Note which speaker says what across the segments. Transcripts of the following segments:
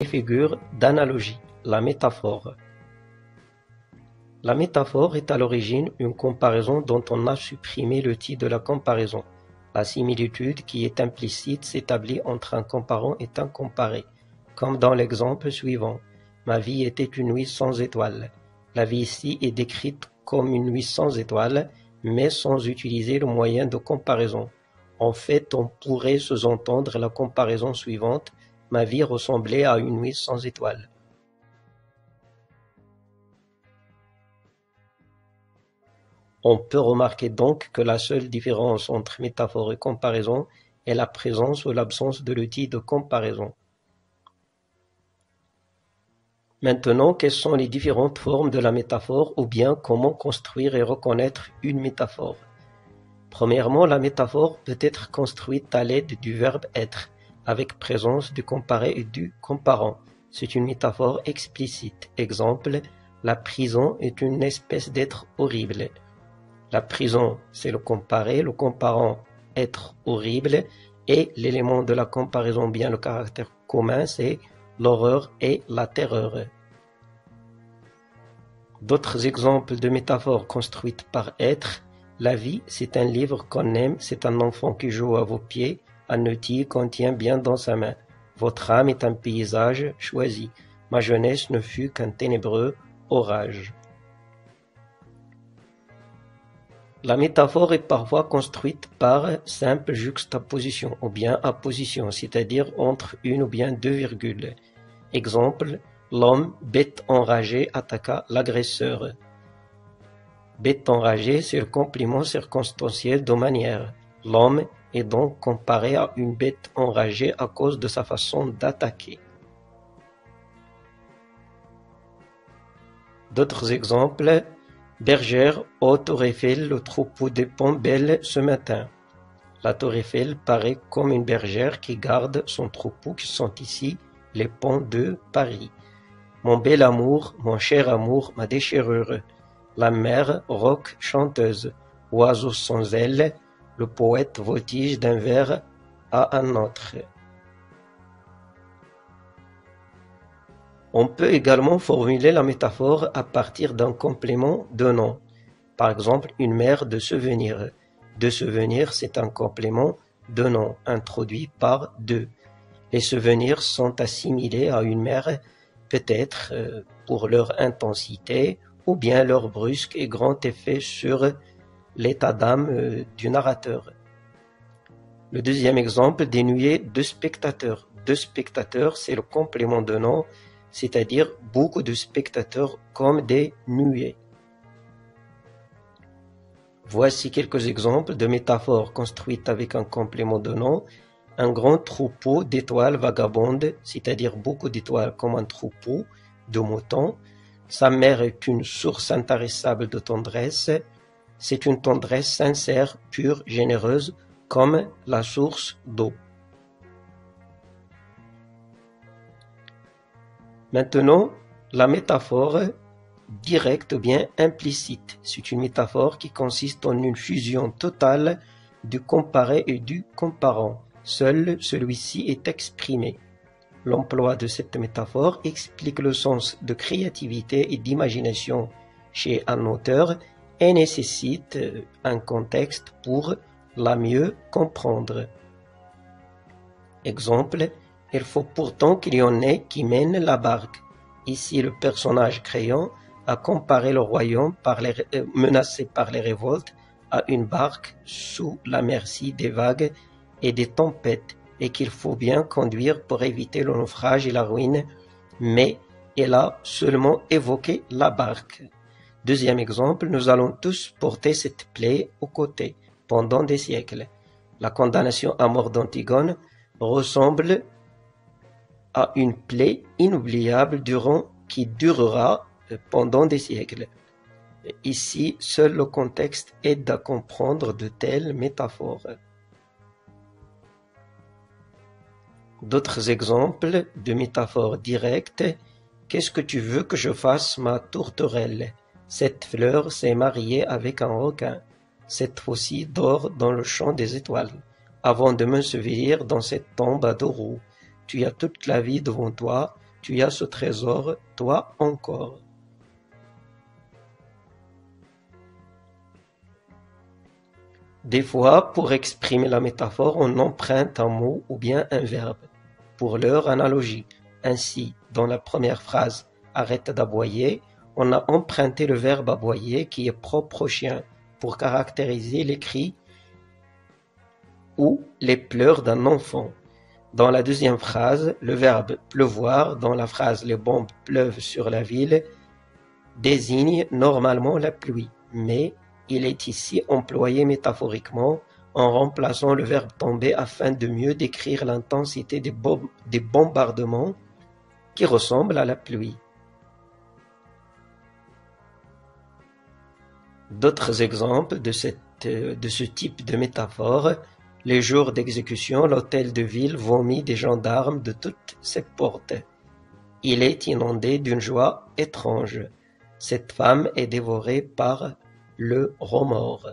Speaker 1: Figure d'analogie, la métaphore. La métaphore est à l'origine une comparaison dont on a supprimé le titre de la comparaison. La similitude qui est implicite s'établit entre un comparant et un comparé, comme dans l'exemple suivant. Ma vie était une nuit sans étoiles. La vie ici est décrite comme une nuit sans étoiles, mais sans utiliser le moyen de comparaison. En fait, on pourrait sous-entendre la comparaison suivante. Ma vie ressemblait à une nuit sans étoiles. On peut remarquer donc que la seule différence entre métaphore et comparaison est la présence ou l'absence de l'outil de comparaison. Maintenant, quelles sont les différentes formes de la métaphore ou bien comment construire et reconnaître une métaphore? Premièrement, la métaphore peut être construite à l'aide du verbe être, avec présence du comparé et du comparant. C'est une métaphore explicite. Exemple, la prison est une espèce d'être horrible. La prison, c'est le comparant être horrible, et l'élément de la comparaison, bien le caractère commun, c'est l'horreur et la terreur. D'autres exemples de métaphores construites par être. La vie, c'est un livre qu'on aime, c'est un enfant qui joue à vos pieds, un outil qu'on tient bien dans sa main. Votre âme est un paysage choisi. Ma jeunesse ne fut qu'un ténébreux orage. La métaphore est parfois construite par simple juxtaposition ou bien apposition, c'est-à-dire entre une ou bien deux virgules. Exemple, l'homme, bête enragé, attaqua l'agresseur. Bête enragée, c'est le complément circonstanciel de manière. L'homme est donc comparé à une bête enragée à cause de sa façon d'attaquer. D'autres exemples. Bergère, ô tour Eiffel, le troupeau dépend belle ce matin. La tour Eiffel paraît comme une bergère qui garde son troupeau qui sont ici les ponts de Paris. Mon bel amour, mon cher amour, ma déchirure. La mer, roc chanteuse, oiseau sans ailes, le poète voltige d'un vers à un autre. On peut également formuler la métaphore à partir d'un complément de nom. Par exemple, une mer de souvenirs. De souvenirs, c'est un complément de nom introduit par de. Les souvenirs sont assimilés à une mer, peut-être pour leur intensité ou bien leur brusque et grand effet sur l'état d'âme du narrateur. Le deuxième exemple, des nuées de spectateurs. De spectateurs, c'est le complément de nom, c'est-à-dire beaucoup de spectateurs comme des nuées. Voici quelques exemples de métaphores construites avec un complément de nom. Un grand troupeau d'étoiles vagabondes, c'est-à-dire beaucoup d'étoiles comme un troupeau de moutons. Sa mère est une source intarissable de tendresse. C'est une tendresse sincère, pure, généreuse, comme la source d'eau. Maintenant, la métaphore directe ou bien implicite. C'est une métaphore qui consiste en une fusion totale du comparé et du comparant. Seul celui-ci est exprimé. L'emploi de cette métaphore explique le sens de créativité et d'imagination chez un auteur et nécessite un contexte pour la mieux comprendre. Exemple, il faut pourtant qu'il y en ait qui mènent la barque. Ici, le personnage Crayon a comparé le royaume menacé par les révoltes à une barque sous la merci des vagues et des tempêtes, et qu'il faut bien conduire pour éviter le naufrage et la ruine, mais elle a seulement évoqué la barque. Deuxième exemple, nous allons tous porter cette plaie aux côtés pendant des siècles. La condamnation à mort d'Antigone ressemble à une plaie inoubliable qui durera pendant des siècles. Ici, seul le contexte aide à comprendre de telles métaphores. D'autres exemples de métaphores directes. Qu'est-ce que tu veux que je fasse, ma tourterelle? Cette fleur s'est mariée avec un requin. Cette faucille dort dans le champ des étoiles. Avant de m'ensevelir dans cette tombe à deux roues. Tu as toute la vie devant toi. tu as ce trésor, toi encore. Des fois, pour exprimer la métaphore, on emprunte un mot ou bien un verbe pour leur analogie. Ainsi, dans la première phrase « Arrête d'aboyer », on a emprunté le verbe aboyer qui est propre au chien pour caractériser les cris ou les pleurs d'un enfant. Dans la deuxième phrase, le verbe pleuvoir dans la phrase « Les bombes pleuvent sur la ville » désigne normalement la pluie, mais il est ici employé métaphoriquement en remplaçant le verbe tomber afin de mieux décrire l'intensité des bombardements qui ressemblent à la pluie. D'autres exemples de ce type de métaphore: les jours d'exécution, l'hôtel de ville vomit des gendarmes de toutes ses portes. Il est inondé d'une joie étrange. Cette femme est dévorée par le remords.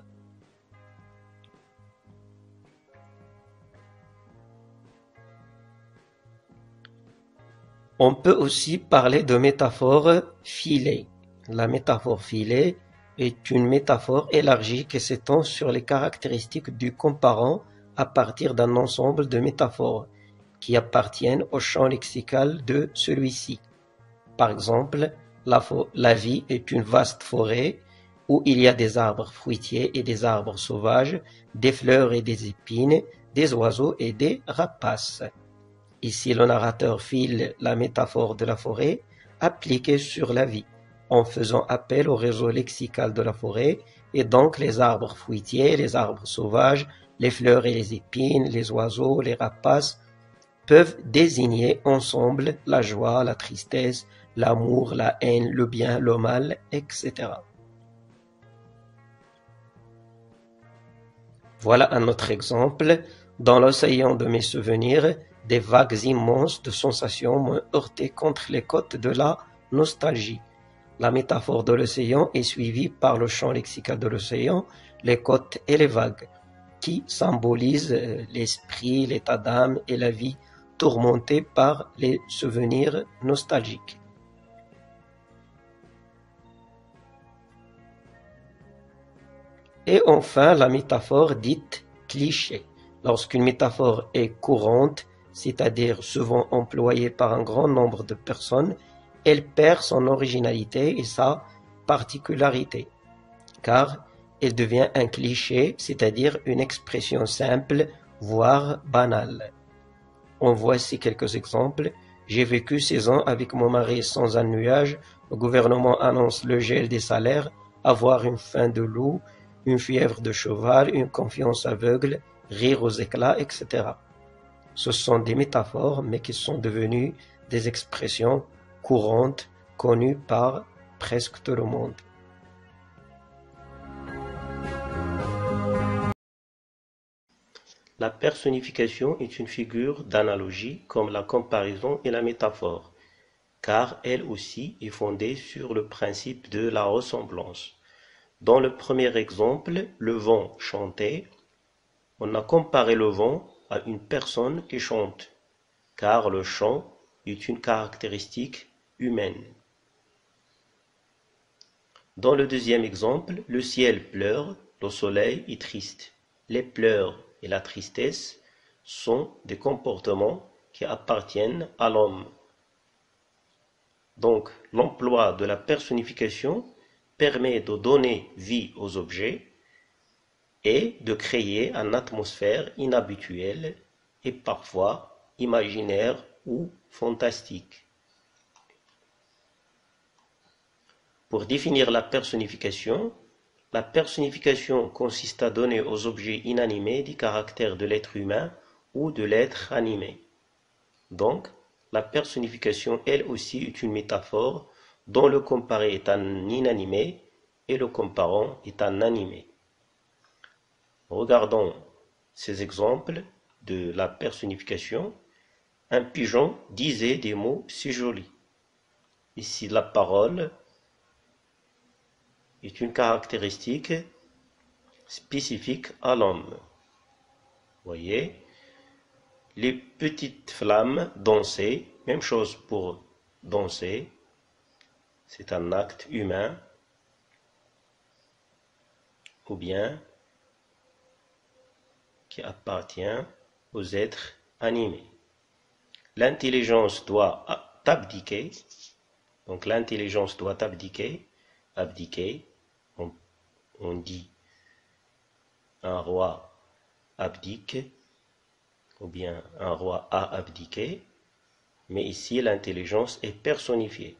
Speaker 1: On peut aussi parler de métaphore filée. La métaphore filée est une métaphore élargie qui s'étend sur les caractéristiques du comparant à partir d'un ensemble de métaphores qui appartiennent au champ lexical de celui-ci. Par exemple, la vie est une vaste forêt où il y a des arbres fruitiers et des arbres sauvages, des fleurs et des épines, des oiseaux et des rapaces. Ici, le narrateur file la métaphore de la forêt appliquée sur la vie, en faisant appel au réseau lexical de la forêt, et donc les arbres fruitiers, les arbres sauvages, les fleurs et les épines, les oiseaux, les rapaces, peuvent désigner ensemble la joie, la tristesse, l'amour, la haine, le bien, le mal, etc. Voilà un autre exemple. Dans l'océan de mes souvenirs, des vagues immenses de sensations m'ont heurté contre les côtes de la nostalgie. La métaphore de l'océan est suivie par le champ lexical de l'océan, les côtes et les vagues, qui symbolisent l'esprit, l'état d'âme et la vie tourmentée par les souvenirs nostalgiques. Et enfin, la métaphore dite cliché. Lorsqu'une métaphore est courante, c'est-à-dire souvent employée par un grand nombre de personnes, elle perd son originalité et sa particularité, car elle devient un cliché, c'est-à-dire une expression simple, voire banale. En voici quelques exemples. J'ai vécu 6 ans avec mon mari sans un nuage, le gouvernement annonce le gel des salaires, avoir une faim de loup, une fièvre de cheval, une confiance aveugle, rire aux éclats, etc. Ce sont des métaphores, mais qui sont devenues des expressions courantes, connues par presque tout le monde. La personnification est une figure d'analogie comme la comparaison et la métaphore, car elle aussi est fondée sur le principe de la ressemblance. Dans le premier exemple, le vent chantait, on a comparé le vent à une personne qui chante, car le chant est une caractéristique humaine. Dans le deuxième exemple, le ciel pleure, le soleil est triste. Les pleurs et la tristesse sont des comportements qui appartiennent à l'homme. Donc, l'emploi de la personnification permet de donner vie aux objets et de créer une atmosphère inhabituelle et parfois imaginaire ou fantastique. Pour définir la personnification consiste à donner aux objets inanimés des caractères de l'être humain ou de l'être animé. Donc, la personnification, elle aussi, est une métaphore dont le comparé est un inanimé et le comparant est un animé. Regardons ces exemples de la personnification. Un pigeon disait des mots si jolis. Ici, la parole est une caractéristique spécifique à l'homme. Voyez, les petites flammes dansaient, même chose pour danser, c'est un acte humain, ou bien qui appartient aux êtres animés. L'intelligence doit t'abdiquer. Donc l'intelligence doit abdiquer. Abdiquer, on dit un roi abdique, ou bien un roi a abdiqué, mais ici l'intelligence est personnifiée.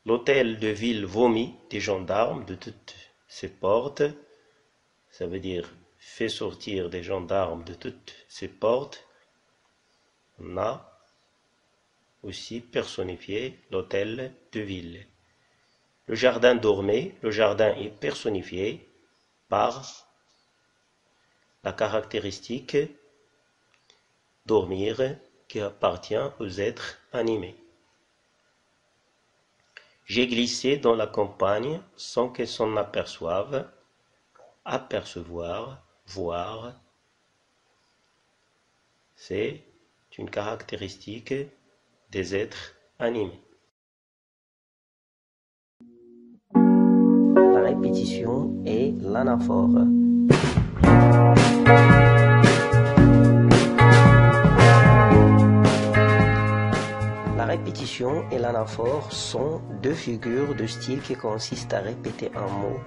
Speaker 1: L'hôtel de ville vomit des gendarmes de toutes ses portes, ça veut dire fait sortir des gendarmes de toutes ses portes. On a aussi personnifié l'hôtel de ville. Le jardin dormait, le jardin est personnifié par la caractéristique dormir qui appartient aux êtres animés. J'ai glissé dans la campagne sans qu'elle s'en aperçoive. Apercevoir, voir, c'est une caractéristique des êtres animés.
Speaker 2: La répétition et l'anaphore. La répétition et l'anaphore sont deux figures de style qui consistent à répéter un mot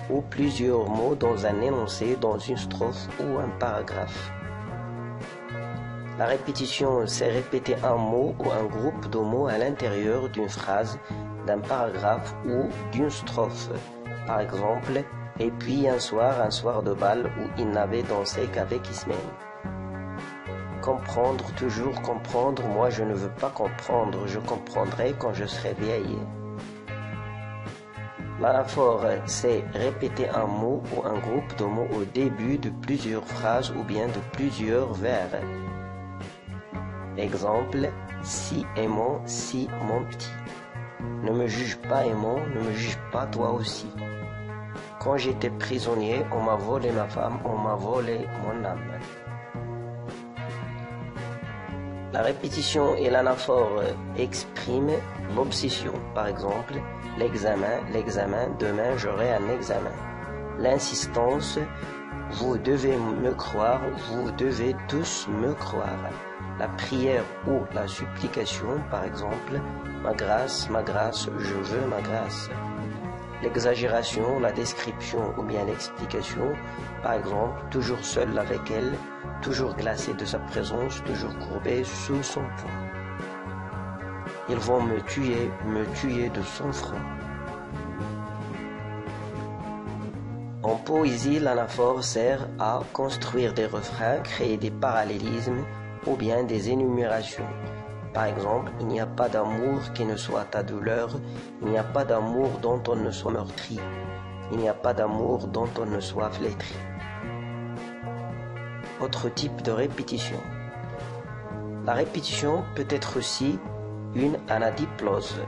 Speaker 2: ou plusieurs mots dans un énoncé, dans une strophe ou un paragraphe. La répétition, c'est répéter un mot ou un groupe de mots à l'intérieur d'une phrase, d'un paragraphe ou d'une strophe. Par exemple, et puis un soir de bal où il n'avait dansé qu'avec Ismaël. Comprendre, toujours comprendre, moi je ne veux pas comprendre, je comprendrai quand je serai vieille. L'anaphore, c'est répéter un mot ou un groupe de mots au début de plusieurs phrases ou bien de plusieurs vers. Exemple, si aimant, si mon petit. Ne me juge pas aimant, ne me juge pas toi aussi. Quand j'étais prisonnier, on m'a volé ma femme, on m'a volé mon âme. La répétition et l'anaphore expriment l'obsession. Par exemple, l'examen, demain j'aurai un examen. L'insistance, vous devez me croire, vous devez tous me croire. La prière ou la supplication, par exemple, ma grâce, je veux ma grâce. L'exagération, la description ou bien l'explication, par exemple, toujours seul avec elle, toujours glacé de sa présence, toujours courbé sous son poing. Ils vont me tuer de son front. En poésie, l'anaphore sert à construire des refrains, créer des parallélismes ou bien des énumérations. Par exemple, il n'y a pas d'amour qui ne soit ta douleur, il n'y a pas d'amour dont on ne soit meurtri, il n'y a pas d'amour dont on ne soit flétri. Autre type de répétition. La répétition peut être aussi une anadiplose.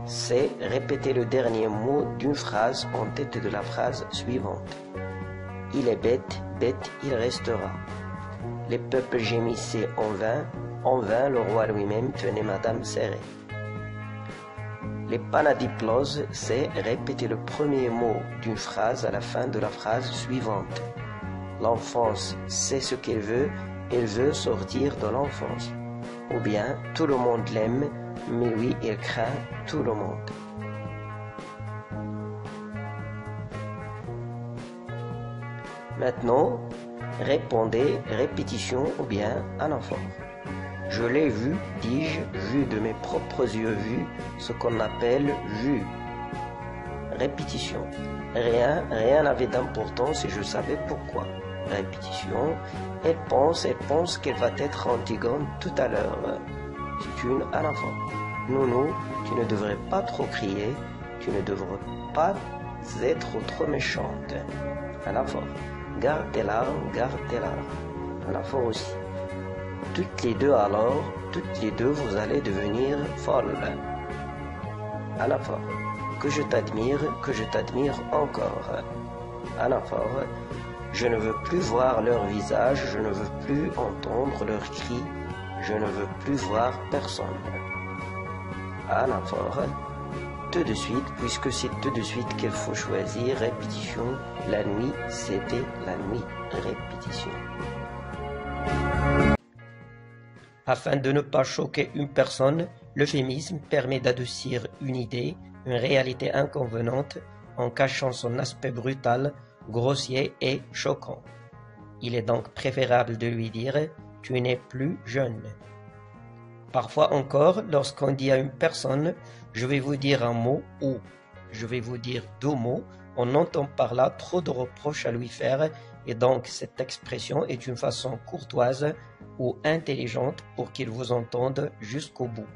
Speaker 2: C'est répéter le dernier mot d'une phrase en tête de la phrase suivante. Il est bête, bête il restera. Les peuples gémissaient en vain le roi lui-même tenait madame serrée. Les panadiploses, c'est répéter le premier mot d'une phrase à la fin de la phrase suivante. L'enfance sait ce qu'elle veut sortir de l'enfance. Ou bien, tout le monde l'aime, mais lui, il craint tout le monde. Maintenant, répondez répétition ou bien anaphore. Je l'ai vu, dis-je, vu de mes propres yeux, vu ce qu'on appelle vu. Répétition. Rien n'avait d'importance et je savais pourquoi. Répétition. Elle pense qu'elle va être Antigone tout à l'heure. C'est une anaphore. Nounou, tu ne devrais pas trop crier, tu ne devrais pas être trop méchante. Anaphore. Garde tes larmes, anaphore aussi. Toutes les deux alors, toutes les deux vous allez devenir folles. Anaphore. Que je t'admire encore. Anaphore. Je ne veux plus voir leur visage, je ne veux plus entendre leurs cris, Je ne veux plus voir personne. Anaphore. Tout de suite, puisque c'est tout de suite qu'il faut choisir. Répétition. La nuit, c'était la nuit. Répétition.
Speaker 1: Afin de ne pas choquer une personne, l'euphémisme permet d'adoucir une idée, une réalité inconvenante, en cachant son aspect brutal, grossier et choquant. Il est donc préférable de lui dire « tu n'es plus jeune ». Parfois encore, lorsqu'on dit à une personne « je vais vous dire un mot » ou « je vais vous dire 2 mots », on entend par là trop de reproches à lui faire et donc cette expression est une façon courtoise ou intelligente pour qu'il vous entende jusqu'au bout.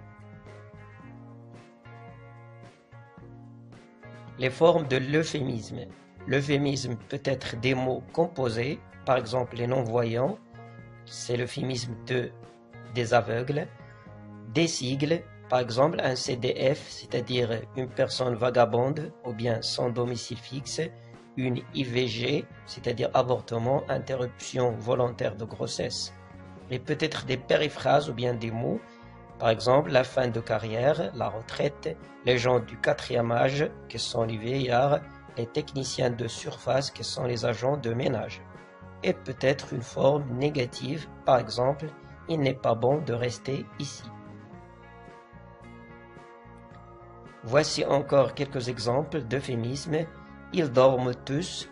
Speaker 1: Les formes de l'euphémisme. L'euphémisme peut être des mots composés, par exemple les non-voyants, c'est l'euphémisme des aveugles, des sigles, par exemple un CDF, c'est-à-dire une personne vagabonde ou bien sans domicile fixe, une IVG, c'est-à-dire avortement, interruption volontaire de grossesse, et peut-être des périphrases ou bien des mots, par exemple la fin de carrière, la retraite, les gens du 4e âge, qui sont les vieillards, les techniciens de surface, qui sont les agents de ménage, et peut-être une forme négative, par exemple, il n'est pas bon de rester ici. Voici encore quelques exemples d'euphémismes. Ils dorment tous,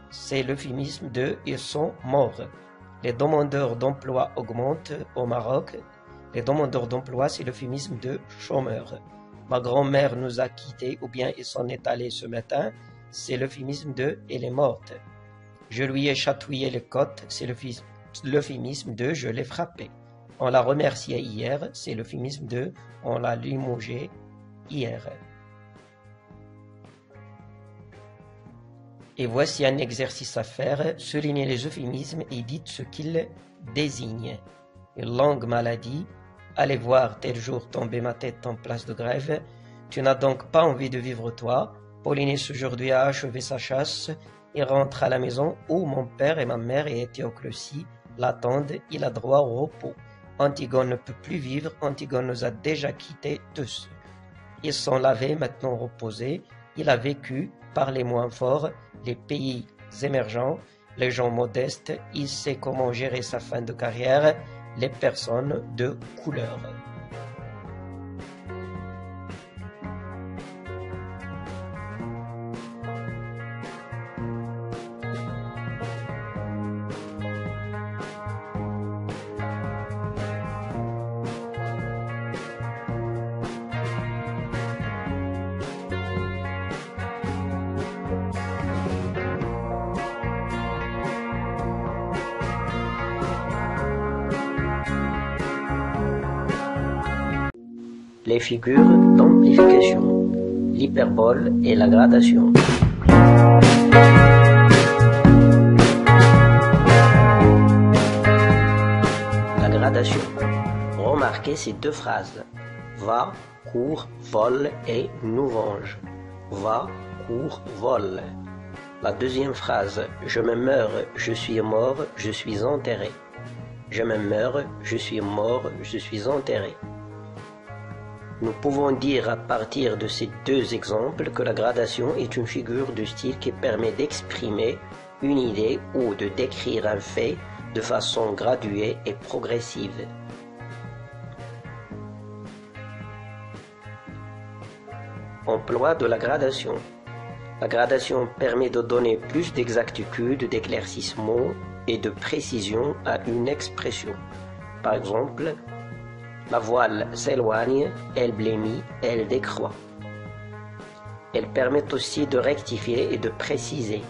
Speaker 1: c'est l'euphémisme de « ils sont morts ». Les demandeurs d'emploi augmentent au Maroc. Les demandeurs d'emploi, c'est l'euphémisme de « chômeur ». Ma grand-mère nous a quittés ou bien il s'en est allé ce matin, c'est l'euphémisme de « elle est morte ». Je lui ai chatouillé les côtes, c'est l'euphémisme de « je l'ai frappé ». On l'a remercié hier, c'est l'euphémisme de « on l'a limogé hier ». Et voici un exercice à faire, soulignez les euphémismes et dites ce qu'ils désignent. Une longue maladie, allez voir tel jour tomber ma tête en place de grève, tu n'as donc pas envie de vivre toi, Paulinus aujourd'hui a achevé sa chasse, il rentre à la maison où mon père et ma mère et Éthéoclosie l'attendent, il a droit au repos. Antigone ne peut plus vivre, Antigone nous a déjà quittés tous. Ils sont lavés, maintenant reposés, il a vécu, par les moins forts, les pays émergents, les gens modestes, il sait comment gérer sa fin de carrière, les personnes de couleur.
Speaker 2: Les figures d'amplification, l'hyperbole et la gradation. La gradation. Remarquez ces 2 phrases. Va, court, vole et nous venge. Va, court, vole. La deuxième phrase. Je me meurs, je suis mort, je suis enterré. Je me meurs, je suis mort, je suis enterré. Nous pouvons dire à partir de ces 2 exemples que la gradation est une figure de style qui permet d'exprimer une idée ou de décrire un fait de façon graduée et progressive. Emploi de la gradation. La gradation permet de donner plus d'exactitude, d'éclaircissement et de précision à une expression. Par exemple, la voile s'éloigne, elle blêmit, elle décroît. Elle permet aussi de rectifier et de préciser.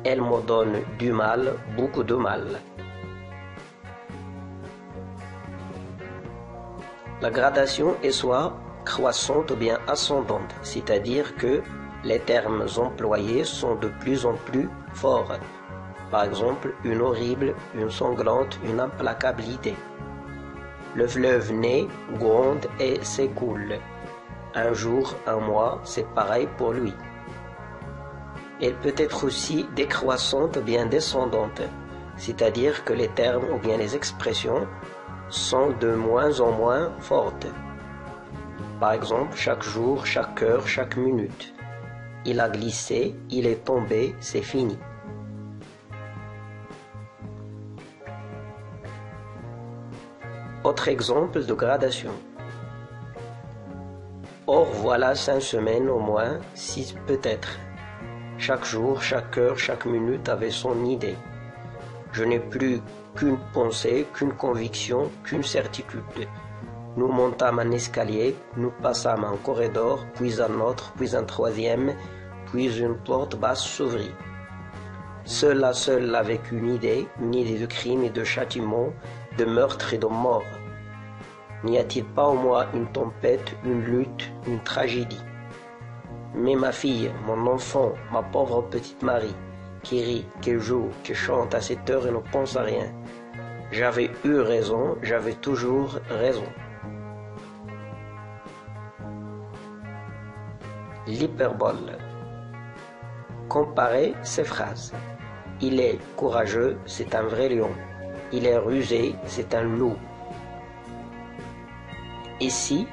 Speaker 2: Elle me donne du mal, beaucoup de mal. La gradation est soit croissante ou bien ascendante, c'est-à-dire que les termes employés sont de plus en plus forts. Par exemple, une horrible, une sanglante, une implacabilité. Le fleuve naît, gronde et s'écoule. Un jour, un mois, c'est pareil pour lui. Elle peut être aussi décroissante ou bien descendante, c'est-à-dire que les termes ou bien les expressions sont de moins en moins fortes. Par exemple, chaque jour, chaque heure, chaque minute. Il a glissé, il est tombé, c'est fini. Autre exemple de gradation. Or voilà 5 semaines au moins, 6 peut-être. Chaque jour, chaque heure, chaque minute avait son idée. Je n'ai plus qu'une pensée, qu'une conviction, qu'une certitude. Nous montâmes un escalier, nous passâmes un corridor, puis un autre, puis un troisième, puis une porte basse s'ouvrit. Seul avec une idée de crime et de châtiment, de meurtre et de mort. N'y a-t-il pas au moins une tempête, une lutte, une tragédie? Mais ma fille, mon enfant, ma pauvre petite Marie, qui rit, qui joue, qui chante à cette heure et ne pense à rien. J'avais eu raison, j'avais toujours raison. L'hyperbole. Comparez ces phrases. Il est courageux, c'est un vrai lion. Il est rusé, c'est un loup. Ici,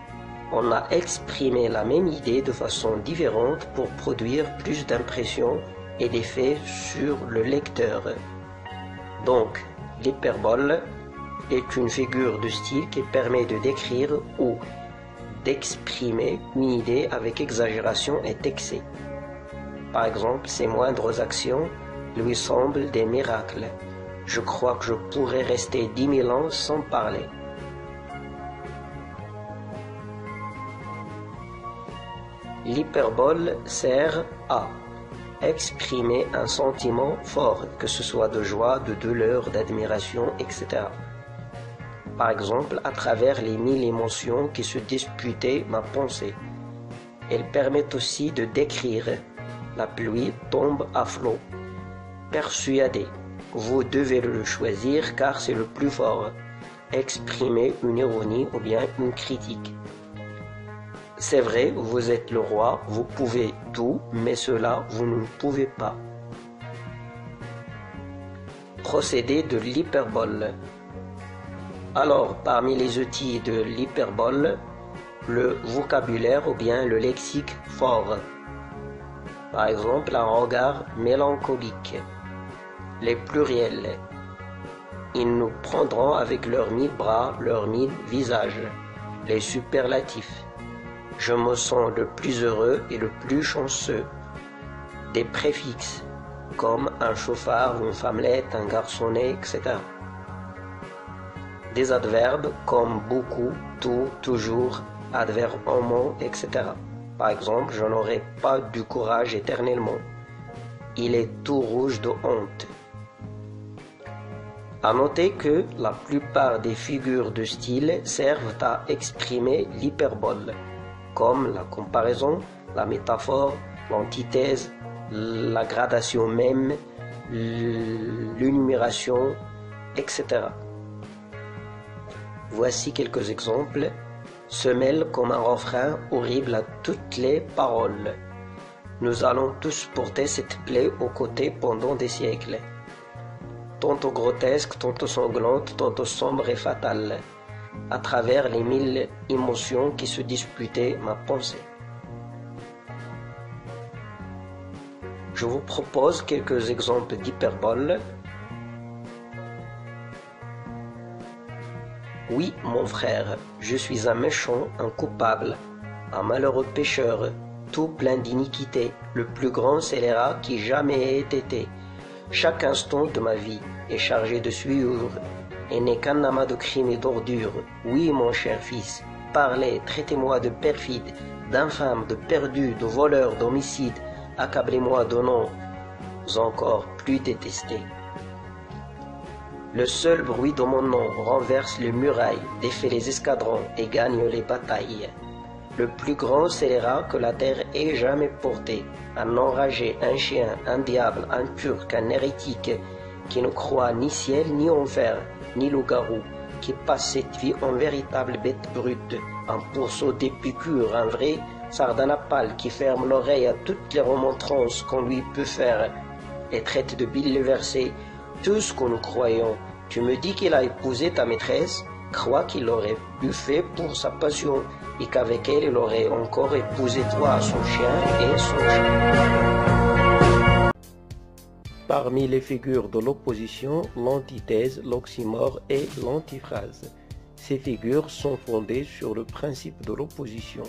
Speaker 2: on a exprimé la même idée de façon différente pour produire plus d'impression et d'effet sur le lecteur. Donc, l'hyperbole est une figure de style qui permet de décrire ou d'exprimer une idée avec exagération et excès. Par exemple, ses moindres actions lui semblent des miracles. Je crois que je pourrais rester 10 000 ans sans parler. L'hyperbole sert à exprimer un sentiment fort, que ce soit de joie, de douleur, d'admiration, etc. Par exemple, à travers les 1000 émotions qui se disputaient ma pensée. Elle permet aussi de décrire. La pluie tombe à flot. Persuadé. Vous devez le choisir car c'est le plus fort. Exprimer une ironie ou bien une critique. C'est vrai, vous êtes le roi, vous pouvez tout, mais cela, vous ne le pouvez pas. Procédé de l'hyperbole. Alors, parmi les outils de l'hyperbole, le vocabulaire ou bien le lexique fort. Par exemple, un regard mélancolique. Les pluriels. Ils nous prendront avec leurs 1000 bras, leurs 1000 visages. Les superlatifs. Je me sens le plus heureux et le plus chanceux. Des préfixes, comme un chauffard, une femmelette, un garçonnet, etc. Des adverbes comme beaucoup, tout, toujours, adverbe en mot, etc. Par exemple, je n'aurai pas du courage éternellement. Il est tout rouge de honte. À noter que la plupart des figures de style servent à exprimer l'hyperbole, comme la comparaison, la métaphore, l'antithèse, la gradation même, l'énumération, etc. Voici quelques exemples. Se mêle comme un refrain horrible à toutes les paroles. Nous allons tous porter cette plaie aux côtés pendant des siècles. Tantôt grotesque, tantôt sanglante, tantôt sombre et fatale, à travers les 1000 émotions qui se disputaient ma pensée. Je vous propose quelques exemples d'hyperbole. Oui, mon frère, je suis un méchant, un coupable, un malheureux pécheur, tout plein d'iniquité, le plus grand scélérat qui jamais ait été. Chaque instant de ma vie est chargé de souillure et n'est qu'un amas de crimes et d'ordures. Oui, mon cher fils, parlez, traitez-moi de perfide, d'infâme, de perdu, de voleur, d'homicide, accablez-moi de noms encore plus détestés. Le seul bruit de mon nom renverse les murailles, défait les escadrons et gagne les batailles. Le plus grand scélérat que la terre ait jamais porté, un enragé, un chien, un diable, un turc, un hérétique, qui ne croit ni ciel ni enfer, ni loup-garou, qui passe cette vie en véritable bête brute, un pourceau d'épicure, un vrai sardanapale qui ferme l'oreille à toutes les remontrances qu'on lui peut faire et traite de bile versée tout ce que nous croyons. Tu me dis qu'il a épousé ta maîtresse, crois qu'il l'aurait eu fait pour sa passion et qu'avec elle, il aurait encore épousé toi, son chien et son chien.
Speaker 1: Parmi les figures de l'opposition, l'antithèse, l'oxymore et l'antiphrase. Ces figures sont fondées sur le principe de l'opposition,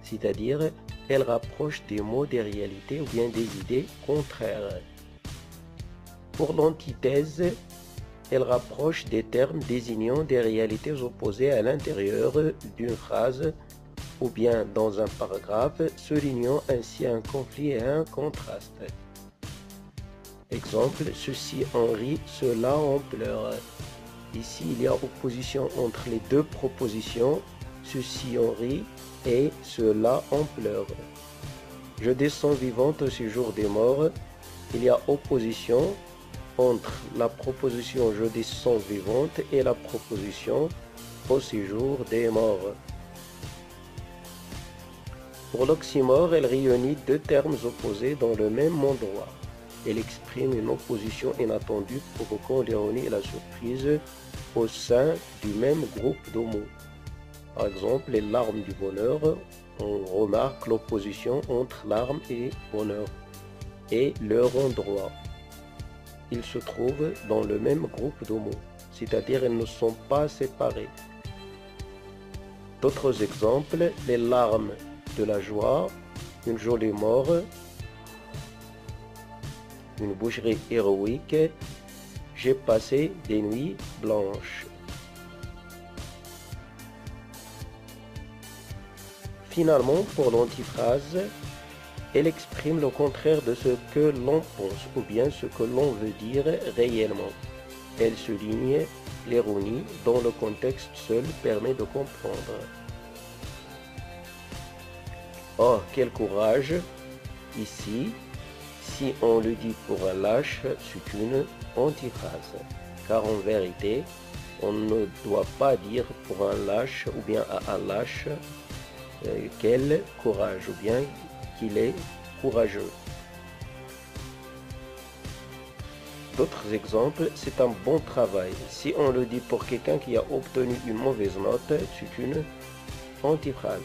Speaker 1: c'est-à-dire elles rapprochent des mots des réalités ou bien des idées contraires. Pour l'antithèse, elle rapproche des termes désignant des réalités opposées à l'intérieur d'une phrase ou bien dans un paragraphe, soulignant ainsi un conflit et un contraste. Exemple, ceci en rit, cela en pleure. Ici, il y a opposition entre les deux propositions, ceci en rit et cela en pleure. Je descends vivante au séjour des morts. Il y a opposition entre la proposition je descends vivante et la proposition au séjour des morts. Pour l'oxymore, elle réunit deux termes opposés dans le même endroit. Elle exprime une opposition inattendue provoquant l'ironie et la surprise au sein du même groupe de mots. Par exemple, les larmes du bonheur, on remarque l'opposition entre larmes et bonheur et leur endroit. Ils se trouvent dans le même groupe de mots, c'est-à-dire elles ne sont pas séparés. D'autres exemples, les larmes de la joie, une jolie mort, une boucherie héroïque, j'ai passé des nuits blanches. Finalement, pour l'antiphrase, elle exprime le contraire de ce que l'on pense ou bien ce que l'on veut dire réellement. Elle souligne l'ironie dont le contexte seul permet de comprendre. Oh, quel courage! Ici, si on le dit pour un lâche, c'est une antiphrase, car en vérité, on ne doit pas dire pour un lâche ou bien à un lâche quel courage ou bien qu'il est courageux. D'autres exemples, c'est un bon travail. Si on le dit pour quelqu'un qui a obtenu une mauvaise note, c'est une antiphrase,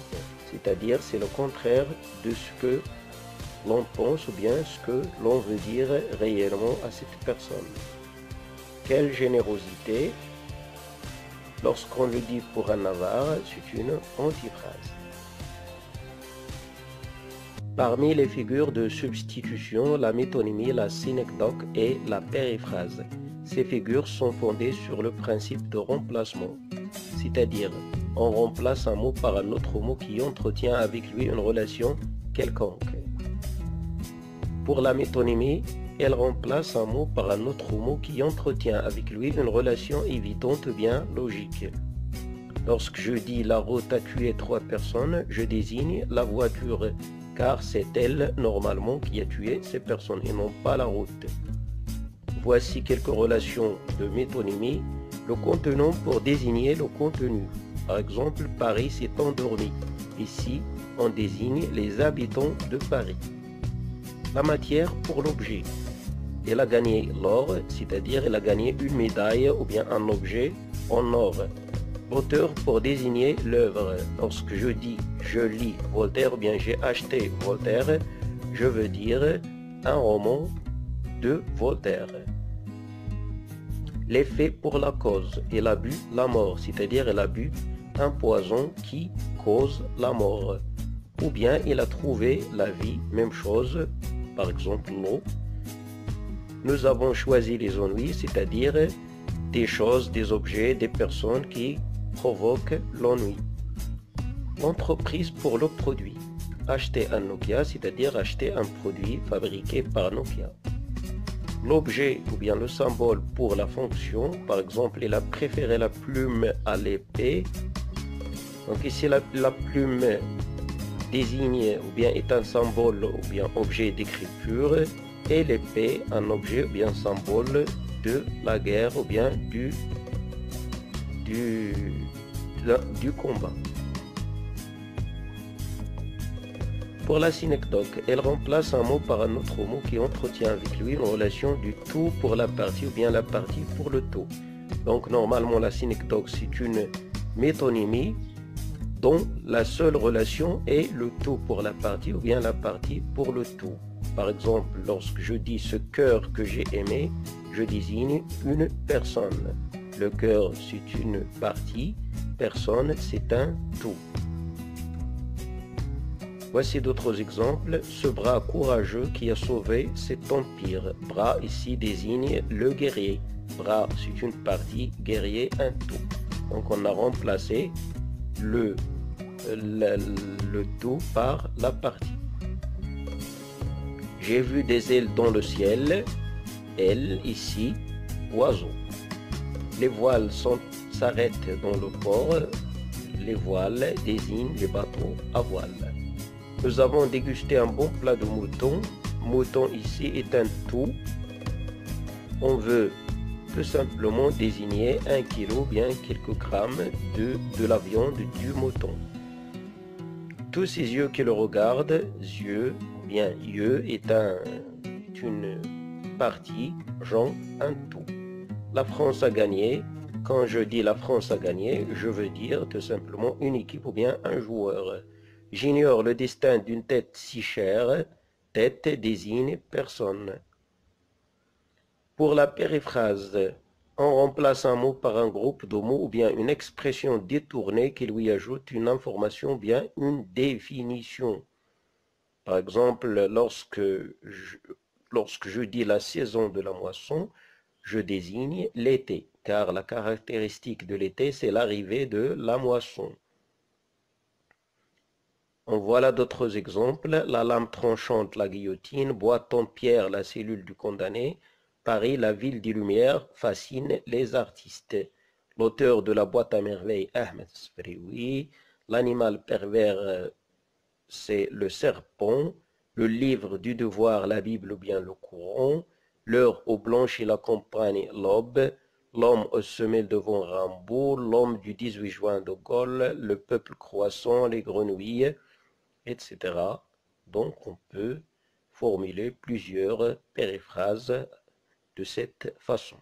Speaker 1: c'est-à-dire c'est le contraire de ce que l'on pense ou bien ce que l'on veut dire réellement à cette personne. Quelle générosité! Lorsqu'on le dit pour un avare, c'est une antiphrase. Parmi les figures de substitution, la métonymie, la synecdoque et la périphrase. Ces figures sont fondées sur le principe de remplacement, c'est-à-dire on remplace un mot par un autre mot qui entretient avec lui une relation quelconque. Pour la métonymie, elle remplace un mot par un autre mot qui entretient avec lui une relation évidente ou bien logique. Lorsque je dis la route a tué 3 personnes, je désigne la voiture, car c'est elle normalement qui a tué ces personnes et non pas la route. Voici quelques relations de métonymie, le contenant pour désigner le contenu. Par exemple, Paris s'est endormi. Ici, on désigne les habitants de Paris. La matière pour l'objet. Elle a gagné l'or, c'est-à-dire elle a gagné une médaille ou bien un objet en or. L'auteur pour désigner l'œuvre. Lorsque je dis je lis Voltaire ou bien j'ai acheté Voltaire, je veux dire un roman de Voltaire. L'effet pour la cause. Elle a bu la mort, c'est-à-dire elle a bu un poison qui cause la mort. Ou bien il a trouvé la vie, même chose, par exemple l'eau. Nous avons choisi les ennuis, c'est-à-dire des choses, des objets, des personnes qui provoquent l'ennui. L'entreprise pour le produit. Acheter un Nokia, c'est-à-dire acheter un produit fabriqué par Nokia. L'objet ou bien le symbole pour la fonction, par exemple, il a préféré la plume à l'épée. Donc ici, la plume désigne ou bien est un symbole ou bien objet d'écriture et l'épée un objet ou bien symbole de la guerre ou bien du combat. Pour la synecdoque, elle remplace un mot par un autre mot qui entretient avec lui une relation du tout pour la partie ou bien la partie pour le tout. Donc normalement la synecdoque c'est une métonymie dont la seule relation est le tout pour la partie ou bien la partie pour le tout. Par exemple, lorsque je dis ce cœur que j'ai aimé, je désigne une personne. Le cœur c'est une partie, personne c'est un tout. Voici d'autres exemples. Ce bras courageux qui a sauvé cet empire. Bras ici désigne le guerrier. Bras c'est une partie, guerrier un tout. Donc on a remplacé le tout par la partie. J'ai vu des ailes dans le ciel. Ailes ici, oiseau. Les voiles s'arrêtent dans le port. Les voiles désignent les bateaux à voile. Nous avons dégusté un bon plat de mouton. Mouton ici est un tout. On veut tout simplement désigner 1 kilo, bien quelques grammes de la viande du mouton. Tous ces yeux qui le regardent, yeux, bien yeux est une partie, genre un tout. La France a gagné. Quand je dis la France a gagné, je veux dire tout simplement une équipe ou bien un joueur. J'ignore le destin d'une tête si chère. Tête désigne personne. Pour la périphrase, on remplace un mot par un groupe de mots ou bien une expression détournée qui lui ajoute une information ou bien une définition. Par exemple, lorsque je dis la saison de la moisson, je désigne l'été, car la caractéristique de l'été, c'est l'arrivée de la moisson. En voilà d'autres exemples. La lame tranchante, la guillotine, boîte en pierre, la cellule du condamné. Paris, la ville des Lumières, fascine les artistes. L'auteur de la boîte à merveilles, Ahmed Sfrioui. L'animal pervers, c'est le serpent. Le livre du devoir, la Bible ou bien le Coran. L'heure au blanchi la campagne, l'aube. L'homme aux semelles devant Rimbaud. L'homme du 18 juin de Gaulle. Le peuple croissant, les grenouilles, etc. Donc on peut formuler plusieurs périphrases de cette façon.